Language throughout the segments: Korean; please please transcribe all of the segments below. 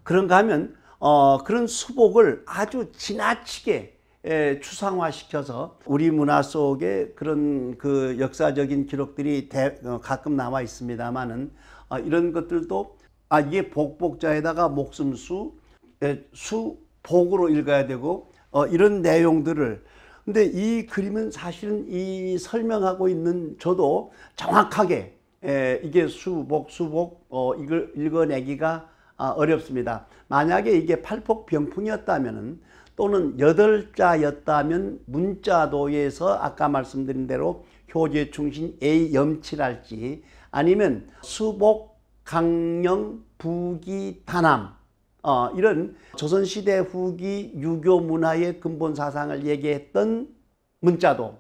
그런가 하면 그런 수복을 아주 지나치게 추상화시켜서 우리 문화 속에 그런 그 역사적인 기록들이 가끔 남아 있습니다만은 이런 것들도 이게 복복자에다가 목숨수 수복으로 읽어야 되고 이런 내용들을 근데 이 그림은 사실은 이 설명하고 있는 저도 정확하게 이게 수복 이걸 읽어내기가 어렵습니다. 만약에 이게 팔복병풍이었다면 또는 8자였다면 문자도에서 아까 말씀드린 대로 효제 충신 A 염칠할지 아니면 수복 강령 부기 단함 이런 조선시대 후기 유교 문화의 근본 사상을 얘기했던 문자도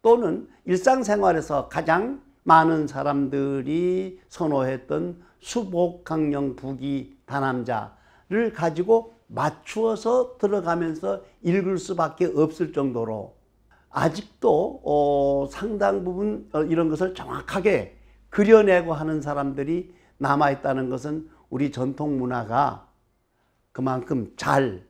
또는 일상생활에서 가장 많은 사람들이 선호했던 수복 강령 부기 단함자를 가지고 맞추어서 들어가면서 읽을 수밖에 없을 정도로 아직도 상당 부분 이런 것을 정확하게 그려내고 하는 사람들이 남아있다는 것은 우리 전통 문화가 그만큼 잘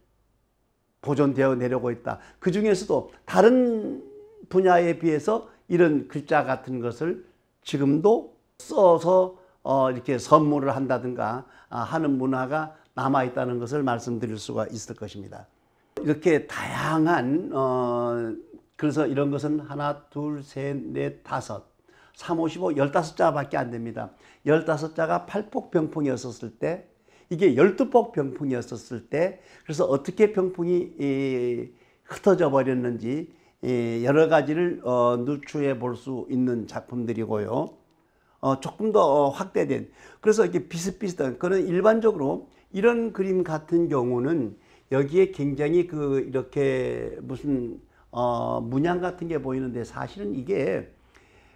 보존되어 내려오고 있다. 그 중에서도 다른 분야에 비해서 이런 글자 같은 것을 지금도 써서 이렇게 선물을 한다든가 하는 문화가 남아있다는 것을 말씀드릴 수가 있을 것입니다. 이렇게 다양한 그래서 이런 것은 하나, 둘, 셋, 넷, 다섯 3, 5, 15, 15자밖에 안 됩니다. 15자가 팔복병풍이었을 때 이게 12복병풍이었을 때 그래서 어떻게 병풍이 흩어져 버렸는지 여러 가지를 누추해 볼 수 있는 작품들이고요. 조금 더 확대된 그래서 이렇게 비슷비슷한 그런 일반적으로 이런 그림 같은 경우는 여기에 굉장히 이렇게 무슨 문양 같은 게 보이는데 사실은 이게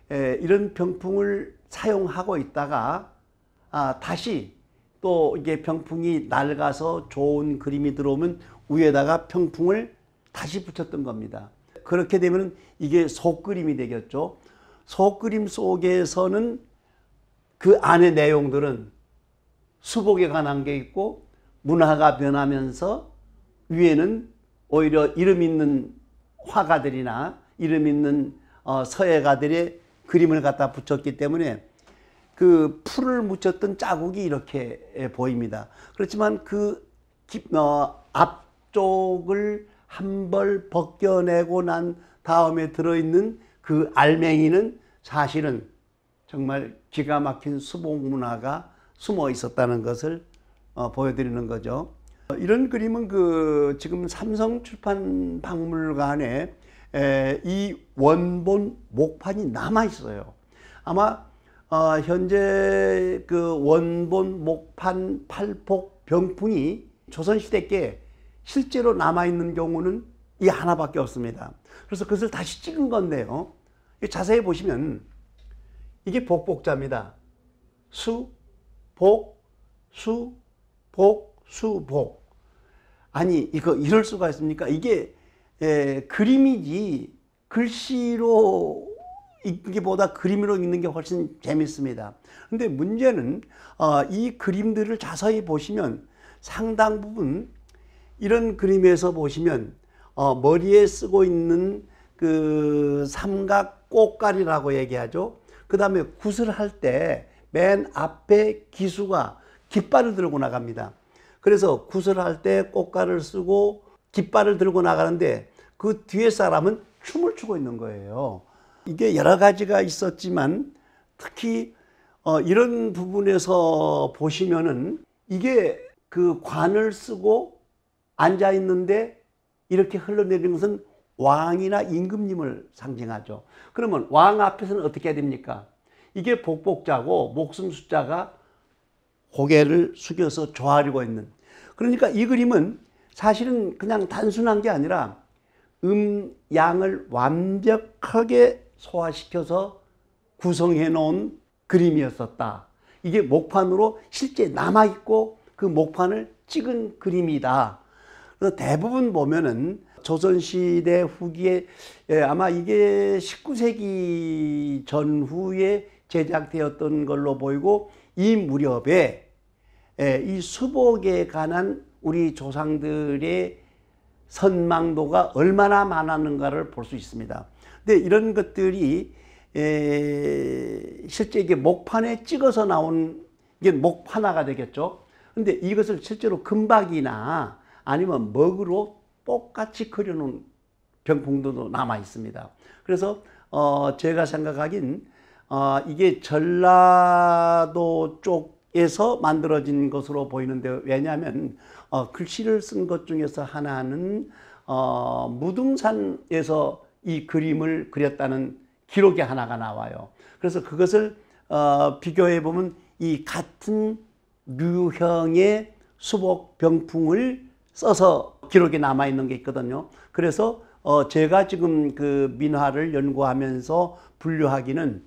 이런 병풍을 사용하고 있다가 다시 또 이게 병풍이 낡아서 좋은 그림이 들어오면 위에다가 병풍을 다시 붙였던 겁니다. 그렇게 되면 이게 속그림이 되겠죠. 속그림 속에서는 그 안의 내용들은 수복에 관한 게 있고 문화가 변하면서 위에는 오히려 이름 있는 화가들이나 이름 있는 서예가들의 그림을 갖다 붙였기 때문에 그 풀을 묻혔던 자국이 이렇게 보입니다. 그렇지만 그 앞쪽을 한 벌 벗겨내고 난 다음에 들어있는 그 알맹이는 사실은 정말 기가 막힌 수복 문화가 숨어 있었다는 것을 보여드리는 거죠. 이런 그림은 지금 삼성출판박물관에 이 원본 목판이 남아 있어요. 아마 현재 그 원본 목판 팔복 병풍이 조선시대께 실제로 남아있는 경우는 이 하나밖에 없습니다. 그래서 그것을 다시 찍은 건데요. 자세히 보시면 이게 복복자입니다. 수, 복, 수, 복, 수, 복. 아니 이럴 수가 있습니까? 이게 그림이지 글씨로 읽기보다 그림으로 읽는 게 훨씬 재밌습니다. 근데 문제는 이 그림들을 자세히 보시면 상당 부분 이런 그림에서 보시면 머리에 쓰고 있는 그 삼각 꽃갈이라고 얘기하죠. 그 다음에 굿을 할 때 맨 앞에 기수가 깃발을 들고 나갑니다. 그래서 굿을 할 때 꽃갈을 쓰고 깃발을 들고 나가는데 그 뒤에 사람은 춤을 추고 있는 거예요. 이게 여러 가지가 있었지만 특히 이런 부분에서 보시면은 이게 그 관을 쓰고 앉아 있는데 이렇게 흘러내리는 것은 왕이나 임금님을 상징하죠. 그러면 왕 앞에서는 어떻게 해야 됩니까? 이게 복복자고 목숨 숫자가 고개를 숙여서 조아리고 있는. 그러니까 이 그림은 사실은 그냥 단순한 게 아니라 양을 완벽하게 소화시켜서 구성해 놓은 그림이었었다. 이게 목판으로 실제 남아있고 그 목판을 찍은 그림이다. 그래서 대부분 보면은 조선시대 후기에 아마 이게 19세기 전후에 제작되었던 걸로 보이고 이 무렵에 이 수복에 관한 우리 조상들의 선망도가 얼마나 많았는가를 볼 수 있습니다. 근데 이런 것들이 실제 이게 목판에 찍어서 나온 이게 목판화가 되겠죠. 근데 이것을 실제로 금박이나 아니면 먹으로 똑같이 그려놓은 병풍도 남아 있습니다. 그래서 제가 생각하긴 이게 전라도 쪽에서 만들어진 것으로 보이는데, 왜냐하면 글씨를 쓴 것 중에서 하나는 무등산에서 이 그림을 그렸다는 기록이 하나가 나와요. 그래서 그것을 비교해 보면 이 같은 류형의 수복 병풍을 써서 기록이 남아 있는 게 있거든요. 그래서 제가 지금 그 민화를 연구하면서 분류하기는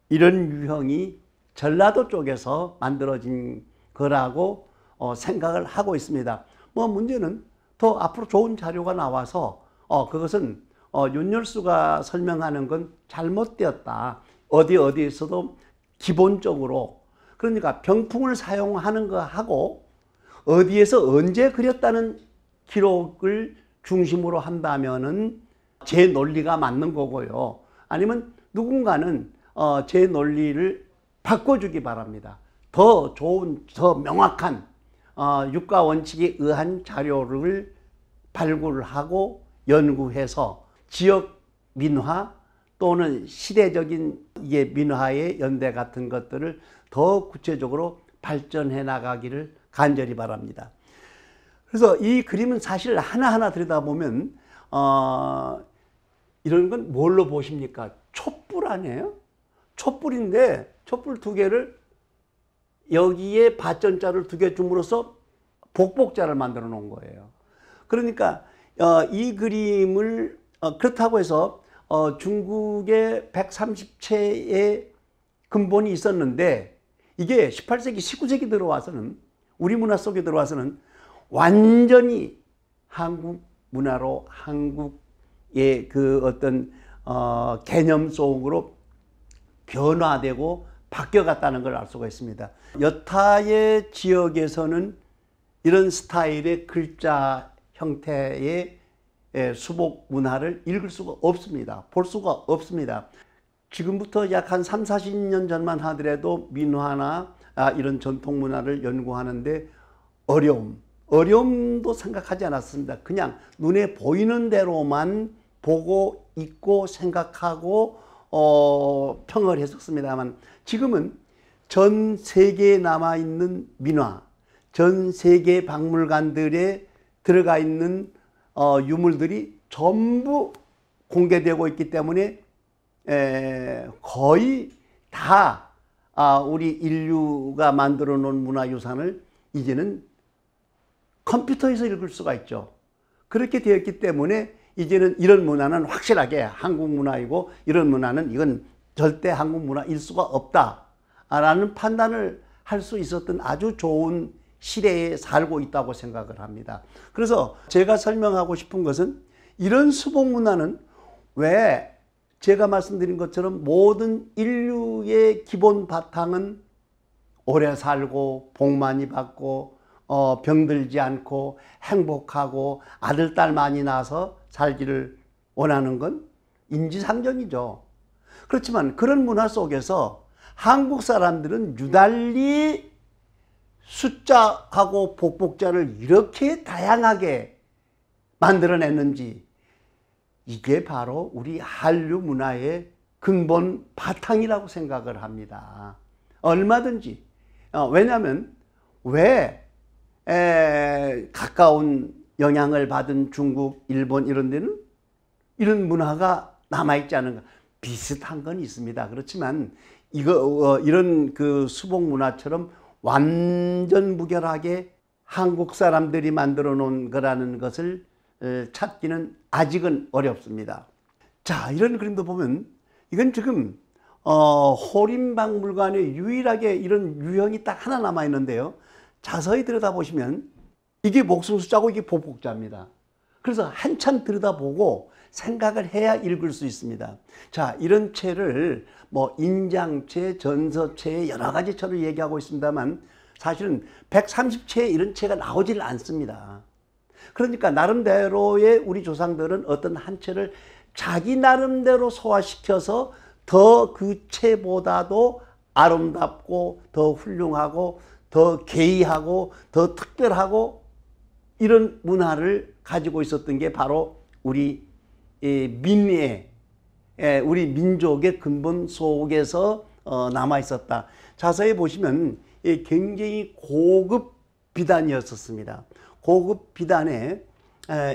이런 유형이 전라도 쪽에서 만들어진 거라고 생각을 하고 있습니다. 뭐 문제는 더 앞으로 좋은 자료가 나와서 그것은 윤열수가 설명하는 건 잘못되었다. 어디에서도 기본적으로, 그러니까 병풍을 사용하는 거하고 어디에서 언제 그렸다는 기록을 중심으로 한다면은 제 논리가 맞는 거고요. 아니면 누군가는 제 논리를 바꿔주기 바랍니다. 더 좋은, 더 명확한 육가 원칙에 의한 자료를 발굴하고 연구해서 지역 민화 또는 시대적인 이게 민화의 연대 같은 것들을 더 구체적으로 발전해 나가기를 간절히 바랍니다. 그래서 이 그림은 사실 하나하나 들여다보면 이런 건 뭘로 보십니까? 촛불 아니에요? 촛불인데 촛불 두 개를 여기에 받전자를 두 개 줌으로써 복복자를 만들어 놓은 거예요. 그러니까 이 그림을 그렇다고 해서 중국에 130채의 근본이 있었는데 이게 18세기, 19세기 들어와서는, 우리 문화 속에 들어와서는 완전히 한국 문화로, 한국의 그 어떤 개념 속으로 변화되고 바뀌어갔다는 걸 알 수가 있습니다. 여타의 지역에서는 이런 스타일의 글자 형태의 수복 문화를 읽을 수가 없습니다. 볼 수가 없습니다. 지금부터 약 한 3, 40년 전만 하더라도 민화나 이런 전통 문화를 연구하는데 어려움도 생각하지 않았습니다. 그냥 눈에 보이는 대로만 보고 읽고 생각하고 평을 했었습니다만, 지금은 전 세계에 남아있는 민화, 전 세계 박물관들에 들어가 있는 유물들이 전부 공개되고 있기 때문에 거의 다 우리 인류가 만들어 놓은 문화유산을 이제는 컴퓨터에서 읽을 수가 있죠. 그렇게 되었기 때문에 이제는 이런 문화는 확실하게 한국 문화이고 이런 문화는 이건 절대 한국 문화일 수가 없다라는 판단을 할 수 있었던 아주 좋은 시대에 살고 있다고 생각을 합니다. 그래서 제가 설명하고 싶은 것은, 이런 수복 문화는 왜 제가 말씀드린 것처럼 모든 인류의 기본 바탕은 오래 살고 복 많이 받고 병들지 않고 행복하고 아들 딸 많이 낳아서 살기를 원하는 건 인지상정이죠. 그렇지만 그런 문화 속에서 한국 사람들은 유달리 숫자하고 복복자를 이렇게 다양하게 만들어냈는지, 이게 바로 우리 한류 문화의 근본 바탕이라고 생각을 합니다. 얼마든지. 왜냐하면 왜 가까운 영향을 받은 중국, 일본 이런 데는 이런 문화가 남아있지 않은가? 비슷한 건 있습니다. 그렇지만 이런 그 수복 문화처럼 완전 무결하게 한국 사람들이 만들어 놓은 거라는 것을 찾기는 아직은 어렵습니다. 자, 이런 그림도 보면 이건 지금 호림박물관에 유일하게 이런 유형이 딱 하나 남아 있는데요. 자세히 들여다보시면 이게 목숨 숫자고 이게 복복자입니다. 그래서 한참 들여다보고 생각을 해야 읽을 수 있습니다. 자, 이런 채를 뭐 인장채, 전서채 여러 가지 채를 얘기하고 있습니다만, 사실은 130채 이런 채가 나오질 않습니다. 그러니까 나름대로의 우리 조상들은 어떤 한 채를 자기 나름대로 소화시켜서 더 그 채보다도 아름답고 더 훌륭하고 더 괴이하고 더 특별하고 이런 문화를 가지고 있었던 게 바로 우리 민의 우리 민족의 근본 속에서 남아 있었다. 자세히 보시면 굉장히 고급 비단이었었습니다. 고급 비단에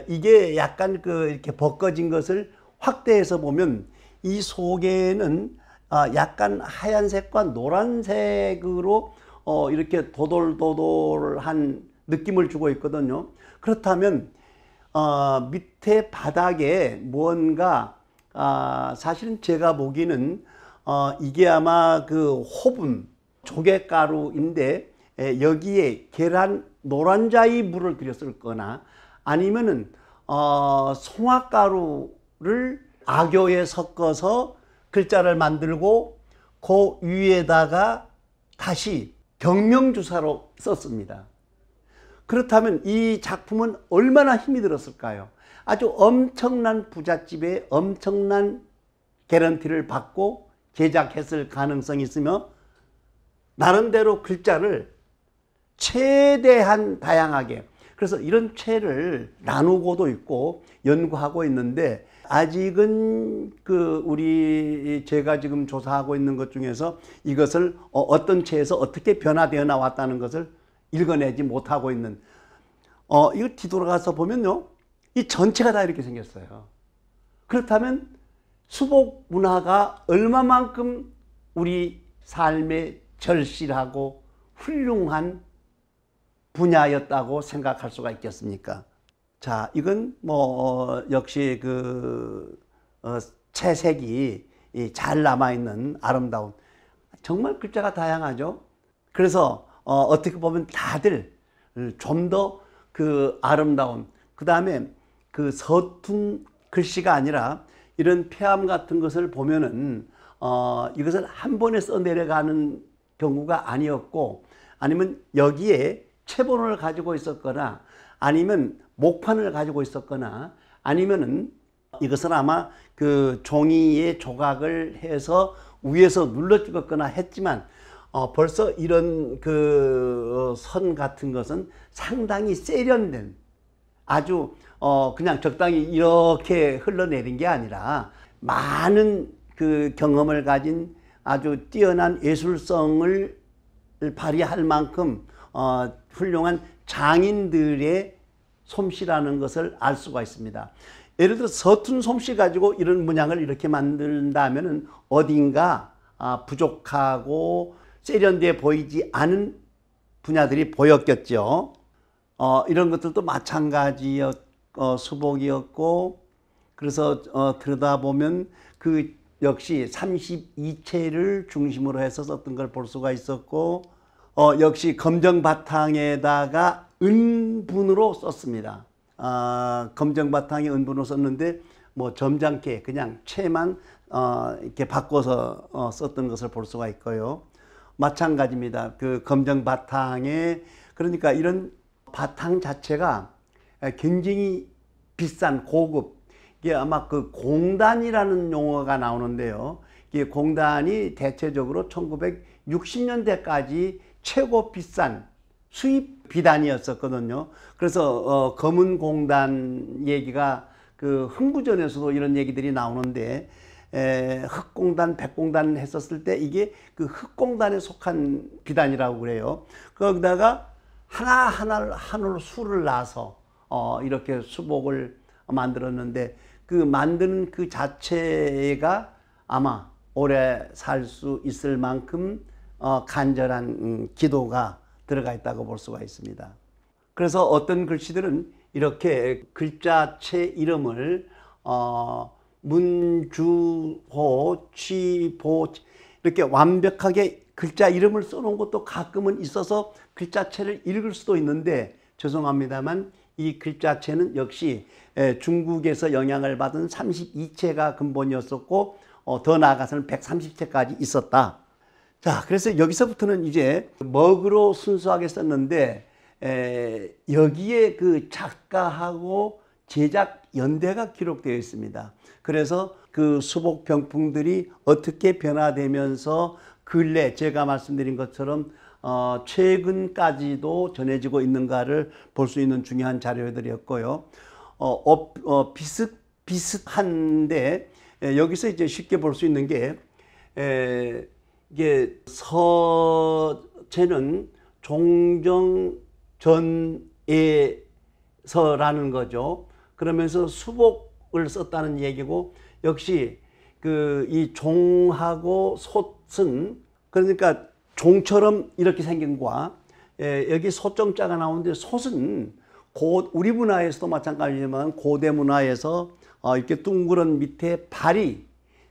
이게 약간 이렇게 벗겨진 것을 확대해서 보면 이 속에는 약간 하얀색과 노란색으로 이렇게 도돌도돌한 느낌을 주고 있거든요. 그렇다면 밑에 바닥에 무언가 사실은 제가 보기에는 이게 아마 그 호분 조개가루인데 여기에 계란 노란자이 물을 들였을 거나 아니면은 송화가루를 악교에 섞어서 글자를 만들고 그 위에다가 다시 경명주사로 썼습니다. 그렇다면 이 작품은 얼마나 힘이 들었을까요? 아주 엄청난 부잣집에 엄청난 개런티를 받고 제작했을 가능성이 있으며 나름대로 글자를 최대한 다양하게, 그래서 이런 채를 나누고도 있고 연구하고 있는데 아직은 제가 지금 조사하고 있는 것 중에서 이것을 어떤 채에서 어떻게 변화되어 나왔다는 것을 읽어내지 못하고 있는 이거 뒤돌아가서 보면요, 이 전체가 다 이렇게 생겼어요. 그렇다면 수복 문화가 얼마만큼 우리 삶에 절실하고 훌륭한 분야였다고 생각할 수가 있겠습니까? 자, 이건 역시 채색이 잘 남아있는 아름다운, 정말 글자가 다양하죠. 그래서 어떻게 보면 다들 좀 더 아름다운, 그 다음에 서툰 글씨가 아니라 이런 폐암 같은 것을 보면은 이것을 한 번에 써내려가는 경우가 아니었고, 아니면 여기에 채본을 가지고 있었거나 아니면 목판을 가지고 있었거나 아니면은 이것은 아마 종이에 조각을 해서 위에서 눌러 찍었거나 했지만 벌써 이런 선 같은 것은 상당히 세련된, 아주 그냥 적당히 이렇게 흘러내린 게 아니라 많은 경험을 가진 아주 뛰어난 예술성을 발휘할 만큼 훌륭한 장인들의 솜씨라는 것을 알 수가 있습니다. 예를 들어 서툰 솜씨 가지고 이런 문양을 이렇게 만든다면 어딘가 부족하고 세련돼 보이지 않은 분야들이 보였겠죠. 이런 것들도 수복이었고, 그래서 들여다보면 역시 32채를 중심으로 해서 썼던 걸 볼 수가 있었고, 역시 검정 바탕에다가 은분으로 썼습니다. 검정 바탕에 은분으로 썼는데 점잖게 그냥 채만 이렇게 바꿔서 썼던 것을 볼 수가 있고요. 마찬가지입니다. 검정 바탕에, 그러니까 이런 바탕 자체가 굉장히 비싼 고급, 이게 아마 공단이라는 용어가 나오는데요. 이게 공단이 대체적으로 1960년대까지 최고 비싼 수입 비단이었었거든요. 그래서 검은 공단 얘기가 흥부전에서도 이런 얘기들이 나오는데, 흑공단, 백공단 했었을 때 이게 흑공단에 속한 비단이라고 그래요. 거기다가 하나하나 수를 놔서 이렇게 수복을 만들었는데, 만드는 그 자체가 아마 오래 살 수 있을 만큼 간절한 기도가 들어가 있다고 볼 수가 있습니다. 그래서 어떤 글씨들은 이렇게 글자체 이름을 문주호, 취보 이렇게 완벽하게 글자 이름을 써놓은 것도 가끔은 있어서 글자체를 읽을 수도 있는데, 죄송합니다만 이 글자체는 역시 중국에서 영향을 받은 32채가 근본이었었고 더 나아가서는 130채까지 있었다. 자, 그래서 여기서부터는 이제 먹으로 순수하게 썼는데 여기에 그 작가하고 제작 연대가 기록되어 있습니다. 그래서 그 수복 병풍들이 어떻게 변화되면서 근래 제가 말씀드린 것처럼 최근까지도 전해지고 있는가를 볼 수 있는 중요한 자료들이었고요. 비슷한데 여기서 이제 쉽게 볼 수 있는 게 이게 서체는 종정전에서라는 거죠. 그러면서 수복을 썼다는 얘기고, 역시 그 이 종하고 솥은 그러니까 종처럼 이렇게 생긴 거와 여기 소정자가 나오는데 솥은 우리 문화에서도 마찬가지지만 고대 문화에서 이렇게 둥그런 밑에 발이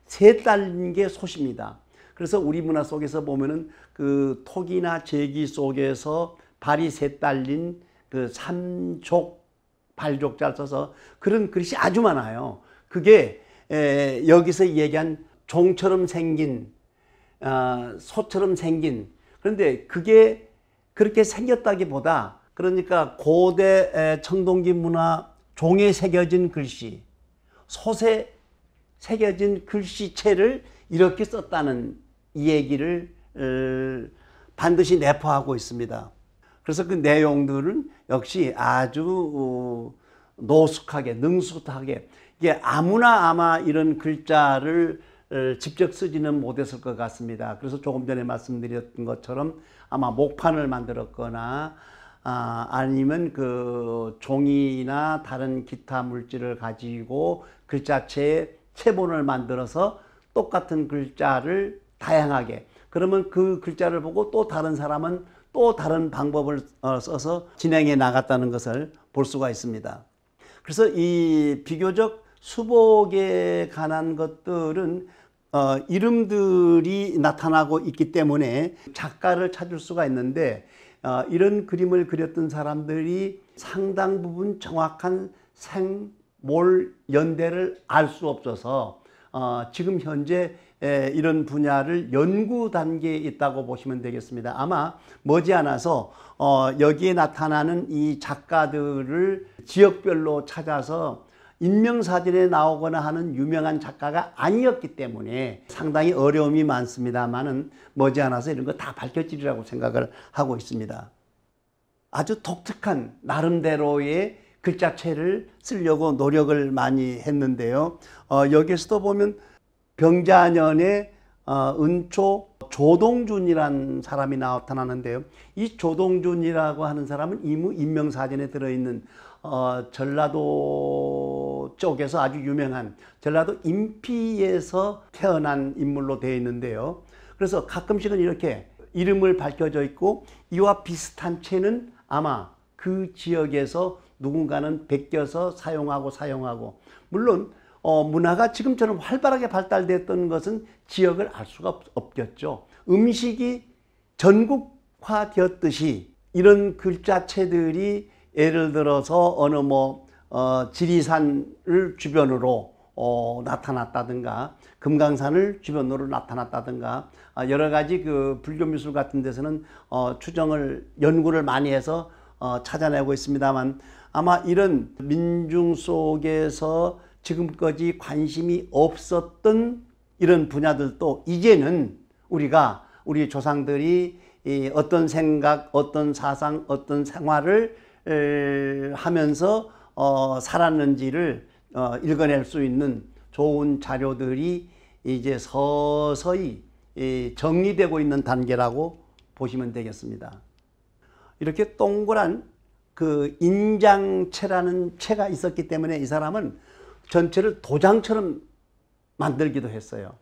세 달린 게 솥입니다. 그래서 우리 문화 속에서 보면은 그 톡이나 제기 속에서 발이 세 달린 그 삼족 발족자를 써서 그런 그릇이 아주 많아요. 그게 여기서 얘기한 종처럼 생긴 소처럼 생긴, 그런데 그게 그렇게 생겼다기보다 그러니까 고대 청동기 문화 종에 새겨진 글씨, 솥에 새겨진 글씨체를 이렇게 썼다는 이 얘기를 반드시 내포하고 있습니다. 그래서 그 내용들은 역시 아주 노숙하게 능숙하게, 이게 아무나 아마 이런 글자를 직접 쓰지는 못했을 것 같습니다. 그래서 조금 전에 말씀드렸던 것처럼 아마 목판을 만들었거나 아니면 그 종이나 다른 기타 물질을 가지고 글자체의 체본을 만들어서 똑같은 글자를 다양하게, 그러면 그 글자를 보고 또 다른 사람은 또 다른 방법을 써서 진행해 나갔다는 것을 볼 수가 있습니다. 그래서 이 비교적 수복에 관한 것들은 이름들이 나타나고 있기 때문에 작가를 찾을 수가 있는데, 이런 그림을 그렸던 사람들이 상당 부분 정확한 생몰 연대를 알 수 없어서 지금 현재 이런 분야를 연구 단계에 있다고 보시면 되겠습니다. 아마 머지않아서 여기에 나타나는 이 작가들을 지역별로 찾아서 인명사진에 나오거나 하는 유명한 작가가 아니었기 때문에 상당히 어려움이 많습니다만은 머지않아서 이런 거 다 밝혀지리라고 생각을 하고 있습니다. 아주 독특한 나름대로의 글자체를 쓰려고 노력을 많이 했는데요. 여기서도 보면 병자년에 은초 조동준이라는 사람이 나타나는데요. 이 조동준이라고 하는 사람은 이무 인명사진에 들어있는 전라도 쪽에서 아주 유명한 전라도 인피에서 태어난 인물로 되어 있는데요. 그래서 가끔씩은 이렇게 이름을 밝혀져 있고, 이와 비슷한 채는 아마 그 지역에서 누군가는 베껴서 사용하고 물론 문화가 지금처럼 활발하게 발달됐던 것은 지역을 알 수가 없겠죠. 음식이 전국화되었듯이 이런 글자체들이 예를 들어서 어느 지리산을 주변으로 나타났다든가 금강산을 주변으로 나타났다든가 여러 가지 그 불교 미술 같은 데서는 연구를 많이 해서 찾아내고 있습니다만, 아마 이런 민중 속에서 지금까지 관심이 없었던 이런 분야들도 이제는 우리 조상들이 어떤 생각, 어떤 사상, 어떤 생활을 하면서 살았는지를 읽어낼 수 있는 좋은 자료들이 이제 서서히 정리되고 있는 단계라고 보시면 되겠습니다. 이렇게 동그란 그 인장체라는 체가 있었기 때문에 이 사람은 전체를 도장처럼 만들기도 했어요.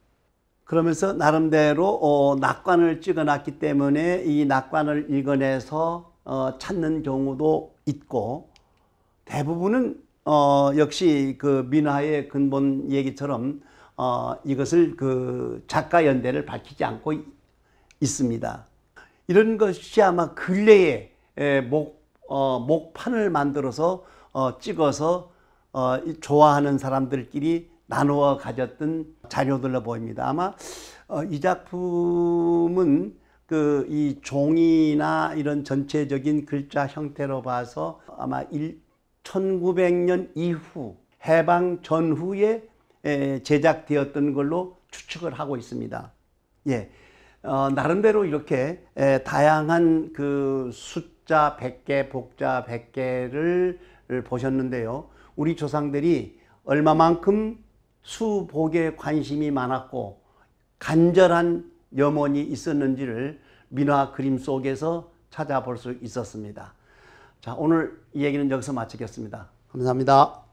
그러면서 나름대로 낙관을 찍어놨기 때문에 이 낙관을 읽어내서 찾는 경우도 있고, 대부분은 역시 그 민화의 근본 얘기처럼 이것을 그 작가 연대를 밝히지 않고 있습니다. 이런 것이 아마 근래에 목판을 만들어서 찍어서 좋아하는 사람들끼리 나누어 가졌던 자료들로 보입니다. 아마 이 작품은 이 종이나 이런 전체적인 글자 형태로 봐서 아마 1900년 이후 해방 전후에 제작되었던 걸로 추측을 하고 있습니다. 예, 나름대로 이렇게 다양한 숫자 100개, 복자 100개를 보셨는데요. 우리 조상들이 얼마만큼 수복에 관심이 많았고 간절한 염원이 있었는지를 민화 그림 속에서 찾아볼 수 있었습니다. 자, 오늘 이 얘기는 여기서 마치겠습니다. 감사합니다.